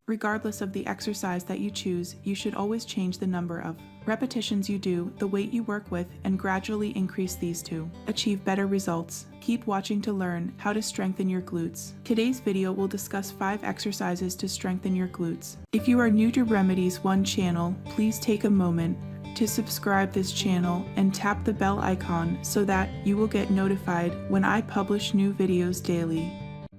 Regardless of the exercise that you choose, you should always change the number of repetitions you do, the weight you work with, and gradually increase these to achieve better results. Keep watching to learn how to strengthen your glutes. Today's video will discuss 5 exercises to strengthen your glutes. If you are new to Remedies 1 channel, please take a moment to subscribe this channel and tap the bell icon so that you will get notified when I publish new videos daily.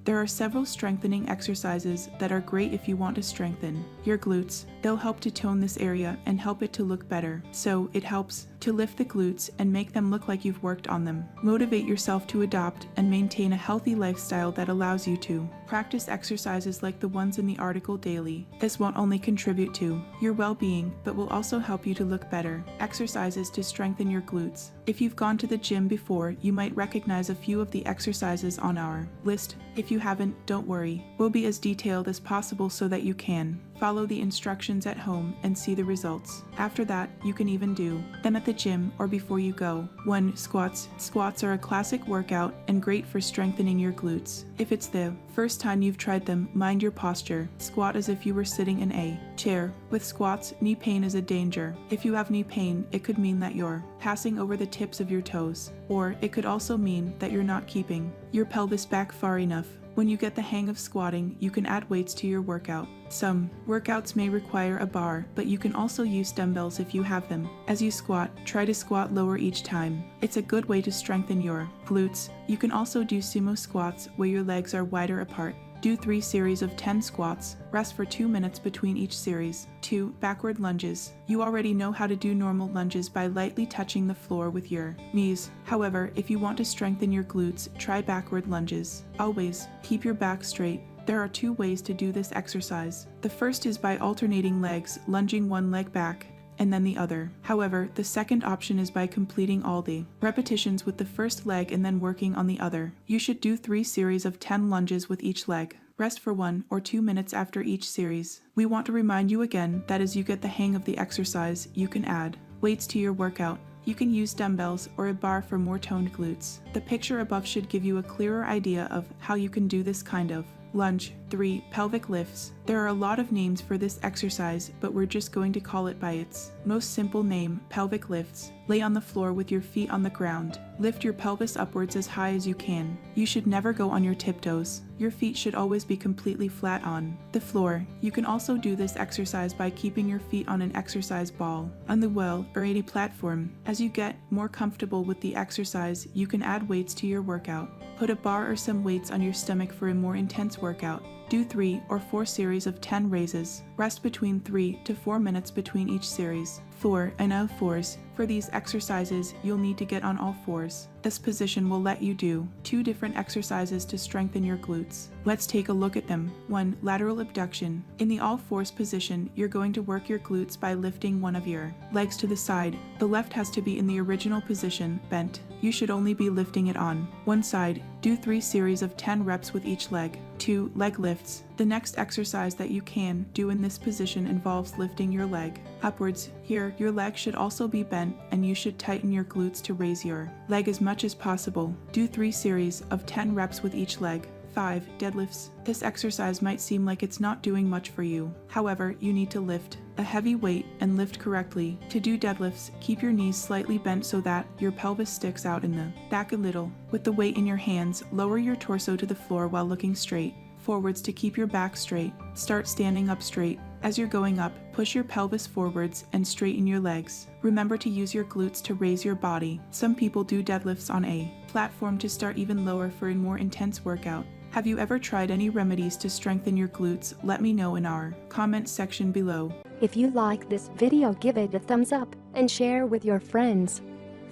There are several strengthening exercises that are great if you want to strengthen your glutes. They'll help to tone this area and help it to look better. So it helps to lift the glutes and make them look like you've worked on them. Motivate yourself to adopt and maintain a healthy lifestyle that allows you to practice exercises like the ones in the article daily. This won't only contribute to your well-being, but will also help you to look better. Exercises to strengthen your glutes. If you've gone to the gym before, you might recognize a few of the exercises on our list. If you haven't, don't worry. We'll be as detailed as possible so that you can follow the instructions at home and see the results. After that, you can even do them at the gym or before you go. 1. Squats. Squats are a classic workout and great for strengthening your glutes. If it's the first time you've tried them, mind your posture. Squat as if you were sitting in a chair. With squats, knee pain is a danger. If you have knee pain, it could mean that you're passing over the tips of your toes, or it could also mean that you're not keeping your pelvis back far enough. When you get the hang of squatting, you can add weights to your workout. Some workouts may require a bar, but you can also use dumbbells if you have them. As you squat, try to squat lower each time. It's a good way to strengthen your glutes. You can also do sumo squats where your legs are wider apart. Do 3 series of 10 squats. Rest for 2 minutes between each series. 2. Backward lunges. You already know how to do normal lunges by lightly touching the floor with your knees. However, if you want to strengthen your glutes, try backward lunges. Always keep your back straight. There are 2 ways to do this exercise. The first is by alternating legs, lunging one leg back and then the other. However, the second option is by completing all the repetitions with the first leg and then working on the other. You should do 3 series of 10 lunges with each leg. Rest for 1 or 2 minutes after each series. We want to remind you again that as you get the hang of the exercise, you can add weights to your workout. You can use dumbbells or a bar for more toned glutes. The picture above should give you a clearer idea of how you can do this kind of lunge. 3. Pelvic lifts. There are a lot of names for this exercise, but we're just going to call it by its most simple name, pelvic lifts. Lay on the floor with your feet on the ground. Lift your pelvis upwards as high as you can. You should never go on your tiptoes. Your feet should always be completely flat on the floor. You can also do this exercise by keeping your feet on an exercise ball, on the wall, or any platform. As you get more comfortable with the exercise, you can add weights to your workout. Put a bar or some weights on your stomach for a more intense workout. Do 3 or 4 series of 10 raises. Rest between 3 to 4 minutes between each series. 4 and L4s. For these exercises, you'll need to get on all fours. This position will let you do 2 different exercises to strengthen your glutes. Let's take a look at them. 1. Lateral abduction. In the all fours position, you're going to work your glutes by lifting one of your legs to the side. The left has to be in the original position, bent. You should only be lifting it on one side. Do 3 series of 10 reps with each leg. 2. Leg lifts. The next exercise that you can do in this position involves lifting your leg upwards. Here, your leg should also be bent and you should tighten your glutes to raise your leg as much as possible. Do 3 series of 10 reps with each leg. 5. Deadlifts. This exercise might seem like it's not doing much for you. However, you need to lift a heavy weight and lift correctly. To do deadlifts, keep your knees slightly bent so that your pelvis sticks out in the back a little. With the weight in your hands, lower your torso to the floor while looking straight forwards to keep your back straight. Start standing up straight. As you're going up, push your pelvis forwards and straighten your legs. Remember to use your glutes to raise your body. Some people do deadlifts on a platform to start even lower for a more intense workout. Have you ever tried any remedies to strengthen your glutes? Let me know in our comment section below. If you like this video, give it a thumbs up and share with your friends.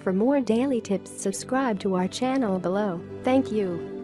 For more daily tips, subscribe to our channel below. Thank you.